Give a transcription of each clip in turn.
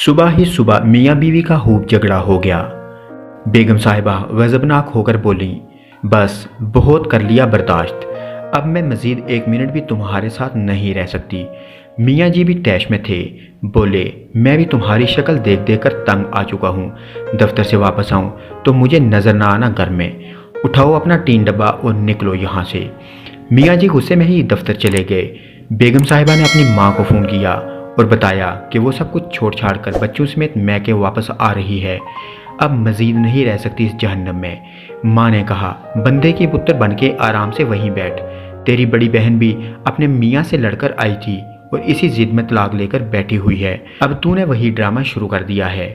सुबह ही सुबह मियाँ बीवी का खूब झगड़ा हो गया। बेगम साहिबा गज़बनाक होकर बोली, बस बहुत कर लिया बर्दाश्त, अब मैं मज़ीद 1 मिनट भी तुम्हारे साथ नहीं रह सकती। मियाँ जी भी तैश में थे। बोले, मैं भी तुम्हारी शक्ल देख देख कर तंग आ चुका हूँ। दफ्तर से वापस आऊँ तो मुझे नज़र ना आना घर में। उठाओ अपना टीन डब्बा और निकलो यहाँ से। मियाँ जी गुस्से में ही दफ्तर चले गए। बेगम साहिबा ने अपनी माँ को फ़ोन किया और बताया कि वो सब कुछ छोड़ छाड़ कर बच्चों समेत मैके वापस आ रही है। अब मज़ीद नहीं रह सकती इस जहन्नम में। माँ ने कहा, बंदे की पुत्र बन के आराम से वहीं बैठ। तेरी बड़ी बहन भी अपने मियाँ से लड़कर आई थी और इसी जिद में तलाक लेकर बैठी हुई है। अब तूने वही ड्रामा शुरू कर दिया है।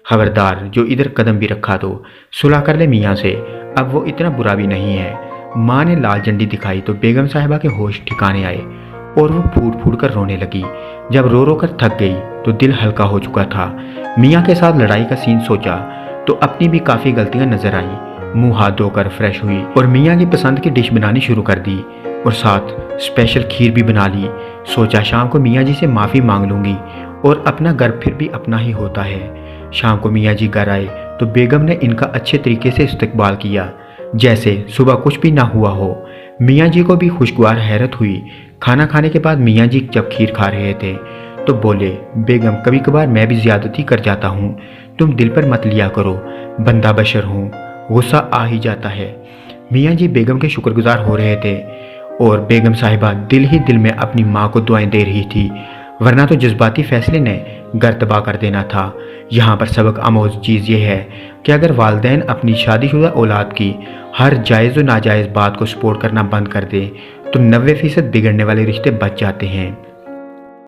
खबरदार, जो इधर कदम भी रखा तो सुलह कर ले मियाँ से, अब वो इतना बुरा भी नहीं है। माँ ने लाल झंडी दिखाई तो बेगम साहिबा के होश ठिकाने आए और वो फूट फूट कर रोने लगी। जब रो रो कर थक गई तो दिल हल्का हो चुका था। मियाँ के साथ लड़ाई का सीन सोचा तो अपनी भी काफ़ी गलतियाँ नजर आईं। मुंह हाथ धोकर फ्रेश हुई और मियाँ की पसंद की डिश बनानी शुरू कर दी और साथ स्पेशल खीर भी बना ली। सोचा शाम को मियाँ जी से माफ़ी मांग लूँगी और अपना घर फिर भी अपना ही होता है। शाम को मियाँ जी घर आए तो बेगम ने इनका अच्छे तरीके से इस्तकबाल किया, जैसे सुबह कुछ भी ना हुआ हो। मियाँ जी को भी खुशगवार हैरत हुई। खाना खाने के बाद मियाँ जी जब खीर खा रहे थे तो बोले, बेगम कभी कभार मैं भी ज़्यादती कर जाता हूँ, तुम दिल पर मत लिया करो, बंदा बशर हूँ, गुस्सा आ ही जाता है। मियाँ जी बेगम के शुक्रगुजार हो रहे थे और बेगम साहिबा दिल ही दिल में अपनी माँ को दुआएं दे रही थी, वरना तो जज्बाती फैसले ने घर तबाह कर देना था। यहाँ पर सबक आमोज चीज़ ये है कि अगर वालिदैन अपनी शादीशुदा औलाद की हर जायज़ व नाजायज़ बात को सपोर्ट करना बंद कर दें तो 90% बिगड़ने वाले रिश्ते बच जाते हैं।